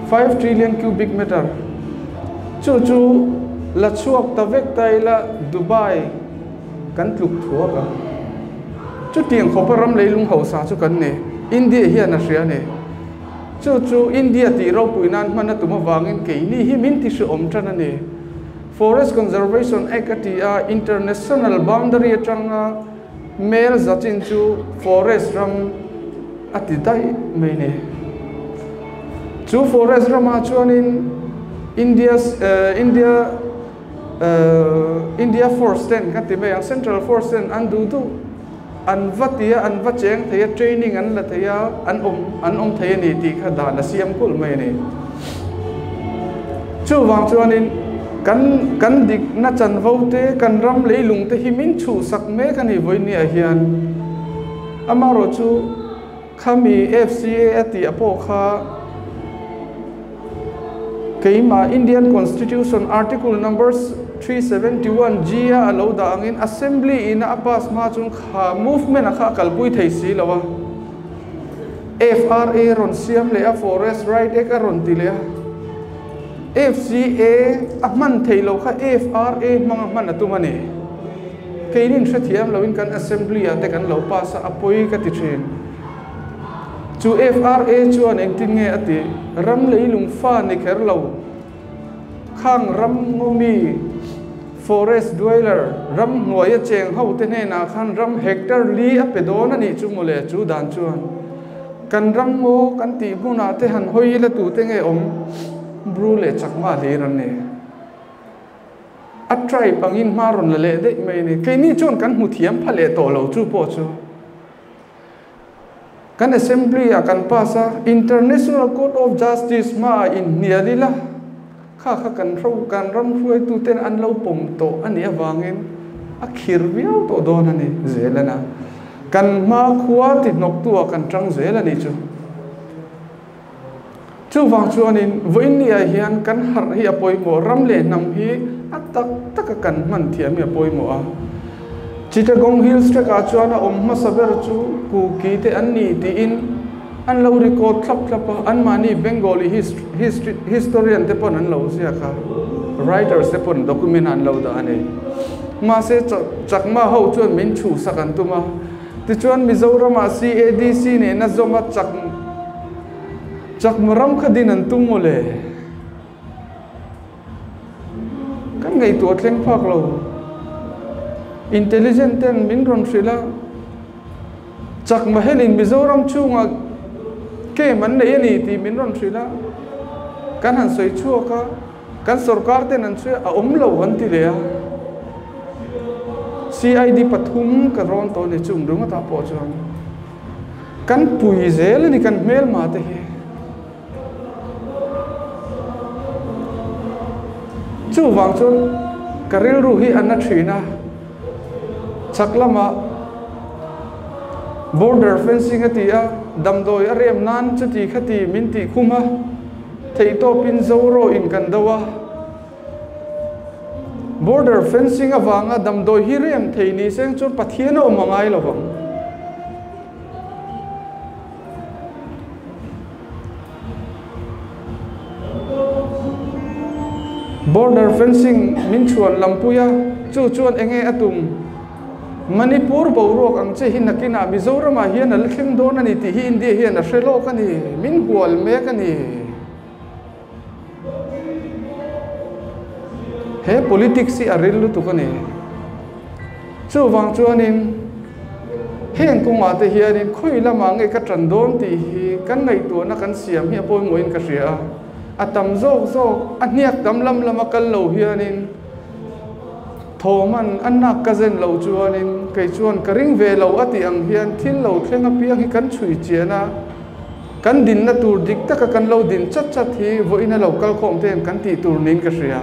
5 trillion cubic meter chu la chuak ta vek tai la Dubai kan tluk thua ka chu tiang khoparam leilung ho sa chu kan ne India hian a hria ne chu India ti ro puinan mana tuma wangin ke ni hi min ti su om tana ni Forest Conservation Act atia international boundary atanga mel zachin chu forest ram ati dai mai ne chu forest rama chuanin India Force 10 kan ti mai Central Force 10 an du tu an vatia an vacheng thaya training an la thaya an om thaya ni ti kha da na siam kul mai ne chu wang chuanin kan dik na chan vote kan ram leilung te himin chu sak me kan hi voi ni a hian amaro chu khami FCA ati apo kha keima Indian Constitution article numbers 371 G alo da angin assembly in apas ma chung kha movement kha kalpui thei si lawa FRA ron siam le a forest right ek ron ti le FCA ahman thei lo kha FRA mang man atumani keinin thriam loin kan assembly ate kan lo pasa apoi ka ti thin chu FRA chuan engtin nge ati ram leilung fa ni kher lo khang ram ngomi forest dweller ram ngoya cheng ho te ne na khan ram hectare li a pedona ni chu mole chu dan chuan kan ram ngo kan ti buna te han hoi la tu te nge om brule chakma le ran ne a try pangin maron la le de mai ne ke ni chon kan mu thiam phale to lo chu po chu kan assembly a kan pasa International Court of Justice ma in nialila kha kan ro kan ram huai tu ten an lo pom to ani awangin a khir viau to don ani zelana kan ma khuwa ti nok tu kan tang zelani chu wang chuanin voin ni a hian kan har hi apoi mo ram le nam hi atak tak kan man thiam hi apoi mo a Chittagong Hills treka chuana omma saber chu ku ki te anni ti in an lo record thlap an mani Bengali historian te pon an lo sia kha writers te pon document an lo da ane ma se chakma ho chuan min chu sakan tuma ti chuan Mizoram a CADC ne na zoma chak maram khadin an tum mole kan ngai tu thleng phak lo intelligent ten min ron sila chak mahelin Mizoram chunga ke man nei ni ti min ron sila kan han soi chu ka kan sarkar ten an chu a om lo han ti le CID pathum ka ron to ne chung dung ta po chuan kan pui zel ni kan mel ma te hi chu wang chun karil ru hi an na thina chaklama border fencing atia damdoi arem nan chuti khati minti khuma theito pin zoro in kandawa border fencing awanga damdoi hi rem theini seng chu pathiana omangai lawang border fencing min chuan lampuya chu chuan enge atum Manipur borok ang che hin nakina Mizoram a hian al thleng don ani ti hi India hian a hrelo kani min hual me kani he politics si aril lu tu kani chu wang chuanin heng kunga te hianin khoi lama nge ka tran don ti hi kan ngai tu na kan siam hi poi moin ka ria atam zok aniak tam lam lama kal lo hianin thoman anak kazen lo chuanin kai chuan karing ve lo ati ang hian thil lo thlenga piang hi kan chui chiana kan din na tur dik tak kan lo din chat hi voina lo kal khom ten kan ti tur nin ka ria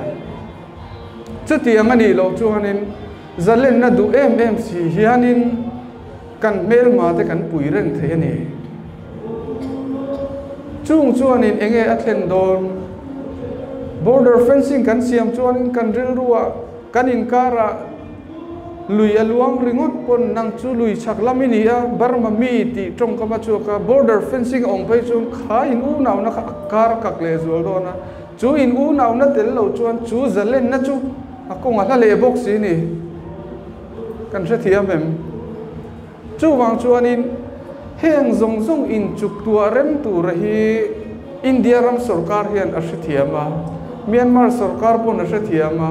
chuti angani lo chuanin zalen na du MMC hianin kan mel ma te kan pui reng the ani chung chuanin enge athlen don border fencing kan siam chuanin kan ril ruwa kan inkara lui aluang ringot pon nang chu lui chak laminia barma mi ti trong ka machuka border fencing ong pai chung kha in u naw na kar kak le zol dona chu in u naw na tel lo chuan chu zalen na chu akong ala le box ni kan se thiam em chu wang chuan in heng zong in chuk tua rem tu rahi India ram sarkar hian ashathiama Myanmar sarkar pun ashathiama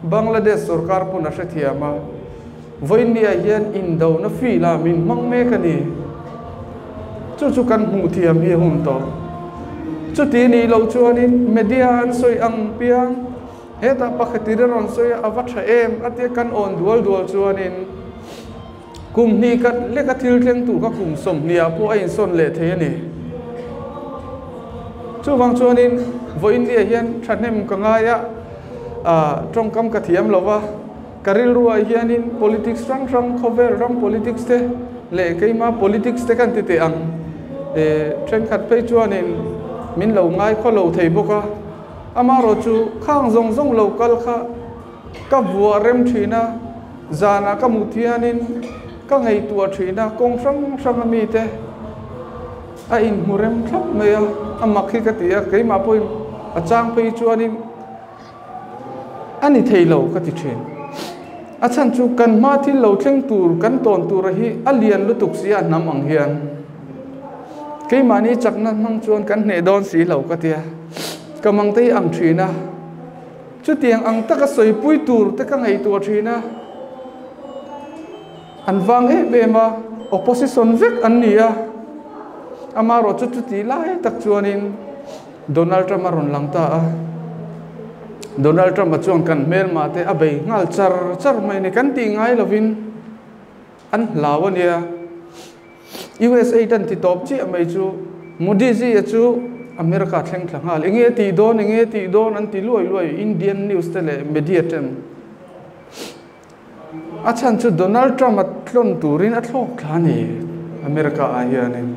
Bangladesh sarkar pun ashathiama voinia hian indo na fi la min mang me kani chu kan hu thiam hi hun to chu ti ni lo chuanin media an soi ang piang heta pakhatira ron soi awatha em ate kan on dual chuanin kum ni kat le ka thil tleng tu ka kum som nia po ai son le the ni chu wang chuanin voinia hian thanem ka ngaya trong kam ka thiam lova karil ruwa hianin politics rang cover rang politics te le keima politics te kan ti te ang tren khat pe chuanin min lo ngai kho lo thei boka amaro chu khang zong local kha ka bua rem thina zana ka muthianin ka ngai tua thina kong sang mi te a in murem thap me a makhi ka tia keima poin a chang pe chuanin ani thei lo ka ti thin a chan chu kan ma thil lo thleng tur kan ton tur hi alian lutuk sia nam ang hian keima ni chakna mang chuan kan ne don si lo ka tia kamang tei ang thina chu tiang ang taka soi pui tur te ka ngai tu thina an wang e be ma opposition vek an nia amaro chu ti lai tak chuanin Donald Trump ron langta a Donald Trump chuan kan mel ma te abei ngal char mai ne kan ti ngai lovin an lawania USA tan ti top chi mai chu Modi ji chu America thleng thlangal enge ti don an ti loi Indian news tele media tem achan chu Donald Trump at tlon turin at lok thani America a hianin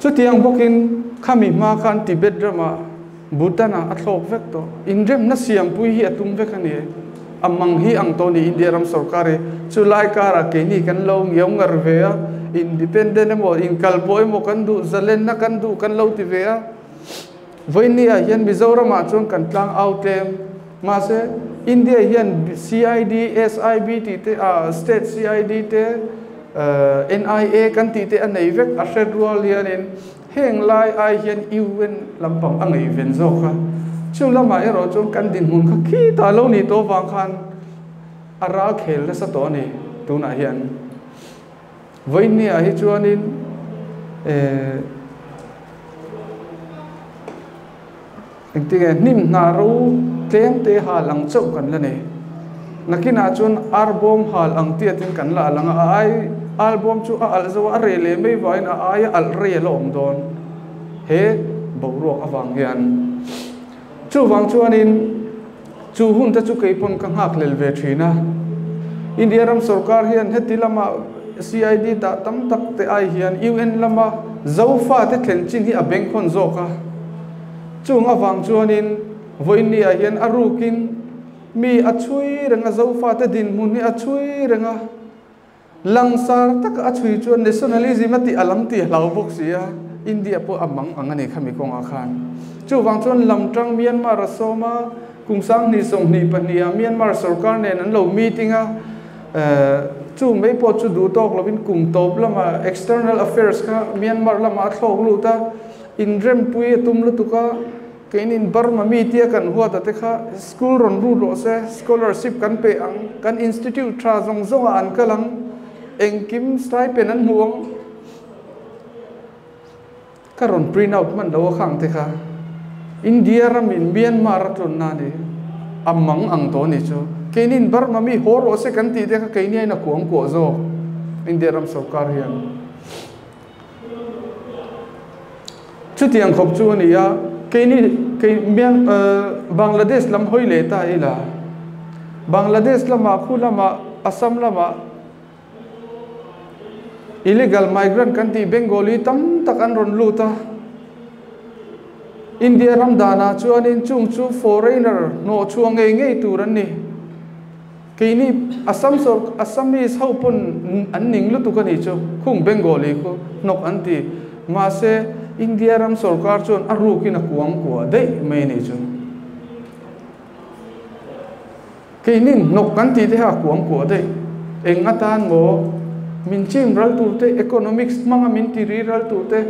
chu tiang bokin khami ma khan Tibet drama Bhutan a thlok vek to inrem na siam pui hi atum vek ani amang hi ang to ni India ram sarkare chu lai kara ke ni kan lo ngiam ngar ve independent mo in kalpoi mo kan du zalen na kan du kan lo ti ve voinia hian Mizoram a chuan kan tlang outem ma se India hian CID SIB ti te state CID te NIA kan ti te anei vek a federal hianin heng lai ai hian UN lampang angai ven zo kha chu lama ero chong kan din hun kha khi ta lo ni to wang khan ara khel la sa to ni tu na hian voini a hi chuanin engtinge nim na ro tleng te halang chau kan la ne nakina chun arbom hal ang tiatin kan la langa ai album chu al zo a rele mai vain a aya al re lom don he borok awang hian chu wang chuanin chu hun ta chu keipon ka ngak lel ve thina India ram sarkar hian hetilama CID ta tam tak te ai hian UN lama zofa te thlen chin hi a bank khon zoka chung awang chuanin voinia hian arukin mi achui renga zofa te din mun ni achui renga langsar tak achui chuan nationalism ati alam ti hlau bok sia India po amang angani khami kong akhan chu wang chuan lamtang Myanmar asoma kungsang ni song ni pania Myanmar sarkar ne nan lo meetinga chu mai po chu du tok lovin kum top lama external affairs ka Myanmar lama thlok lu ta inrem pui tum lu tuka kenin Burma media kan huwa ta te kha school ron ru ro se scholarship kan pe ang kan institute tra zong zong an kalang engkim stipend an huang karon print out man lo khang te kha India ramin Myanmar ton na ni amang ang to ni chu kenin Burma mi horo se kan ti te kha keini na kuang ko zo India ram sarkar hian chu tiang khop chu ni ya keini Bangladesh lam hoi le ta ila Bangladesh lama khulama Assam lama illegal migrant kan ti Bengali tam tak an ron luta India ram dana chuanin chung chu foreigner no chuang ngei turan ni keini Assamese ho pun an ning lu tu kan hi chu khung Bengali ko nok anti ma se India ram sarkar chon aru kina kuang ko dei mai ni chu keinin nok kan ti te ha kuang ko dei eng atan mo min chim ral tu te economics manga min ti ri ral tu te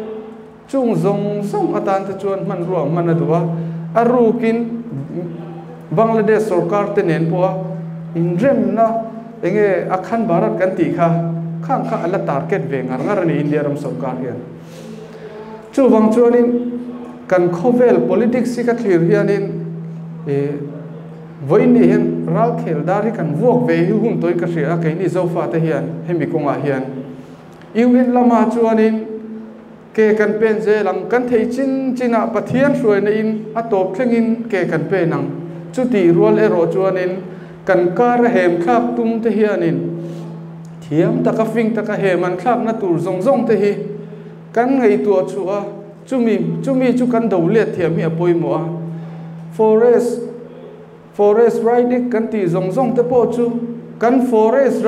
chung zong zong atan te chuan man ruam man adua arukin Bangladesh sarkar te nen po in rem na enge akhan bharat kan ti kha khang kha ala target ve ngar ngar ni India ram sarkar hian chu wang chuanin kan khovel politics si ka thlir hianin voini hian ral khel dari kan vok ve hi hun toy ka ria ke ni zofa te hian hemi konga hian iwin lama chuanin ke kan pen je lang kan thei chin china pathian hruai na in atop thlengin ke kan pe nang chuti rual ero chuanin kan kar hem thlak tum te hianin thiam taka fing taka heman thlak na tur zong zong te hi kan ngei tu chua chumi chu kan dawlet thiam hi apoi mo a forest riding kan ti zong zong te po chu kan forest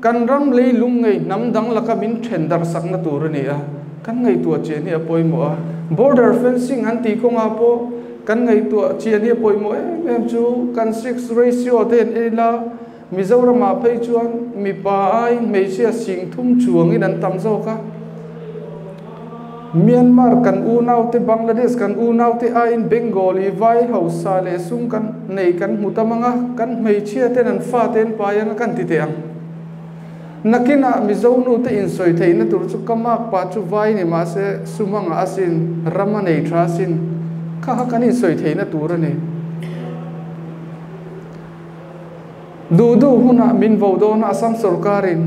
kan ram lei lung ngei nam dang laka min thendar sak na tur ni a kan ngei tu che ni apoi mo a border fencing an ti ko nga po kan ngai tu chi ani poi mo em chu kan 6 ratio ten ela Mizoram ma phei chuan mi pa ai mei sia sing thum chuang in an tam zo ka Myanmar kan u nau te Bangladesh kan u nau te a in Bengali vai hausa le sung kan nei kan mutamanga kan mei chia ten an fa ten pa yang kan ti te ang nakina mizo nu te in soi thei na tur chu kamak pa chu vai ni ma se sumanga asin ramanei trasin kha kan in soi thei na tur ani du huna min vo do na Assam sarkarin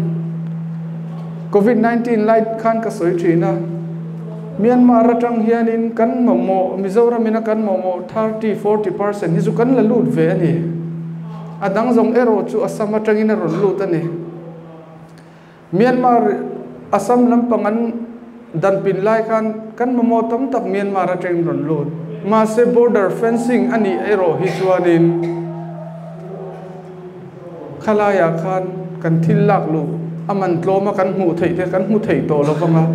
COVID-19 light khan ka soi thina Myanmar atang hianin kan momo Mizoram ina kan momo 30-40% hizu kan la lut ve ani adang zong ero chu Assam atang ina ron lut ani Myanmar Assam lampangan dan pin lai kan momo tam tak Myanmar atang ron lut ma se border fencing ani ero hi chuanin khalaya khan kan thillak lu aman tloma kan mu thei te kan mu thei to lovanga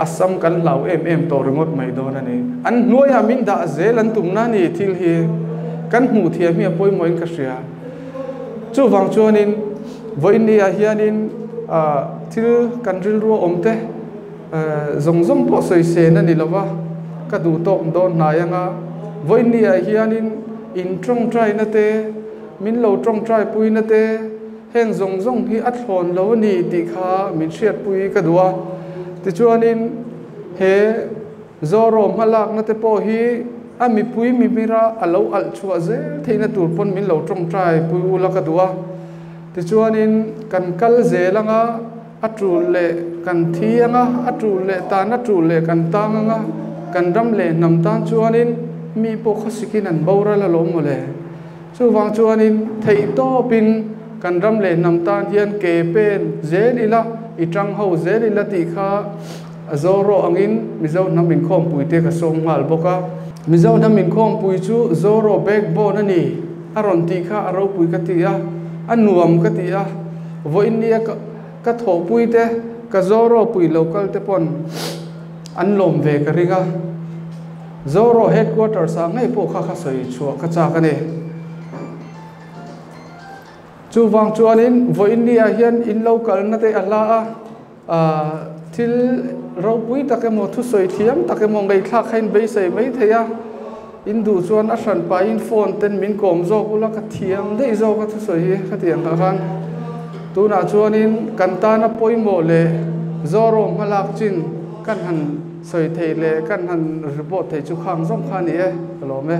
Assam kan lau em to ringot mai do na ni an noya min da zel an tumna ni thil hi kan mu thia mi apoi moin ka ria chu wang chuanin voinia hianin thil kan ril ro omte zong po soi se na ni lova ka du tok don na yanga voinia hianin in trong trai na te min lo trong trai pui na te hen zong hi athon lo ni ti kha min hriat pui ka duwa ti chuanin he zoro malak na te po hi ami pui mi mira alo al chua ze theina tur pon min lo trong trai pui ula ka duwa ti chuanin kan kal ze langa atul le kan thianga atul le ta na atul le kan tanga kan ram le nam tan chuanin mi po khosikin an bora la lo mo le chu wang chuanin thei to pin kan ram le nam tan hian ke pen zelila itang ho zelila ti kha zoro angin mizo namin khom pui te ka som ngal boka mizo namin khom pui chu zoro backbone ani aron ti kha aro pui ka ti a anuam ka ti a vo india ka tho pui te ka zoro pui local te pon an lom ve ka ringa zoro headquarters a ngai po kha soi chu ka cha ka ne chu wang chuanin vo india hian in local na te ala thil ro pui takemo thu soi thiam takemo ngai thla khain be sei mai theya in du chuan a hran pa in phone ten min kom zo ula ka thiam dei zo ka thu soi ka tiang ka khan tu na chuanin kan ta na poimo le zoro malak chin kan han soi thei le kan han report thei chu khang zom khani e lo me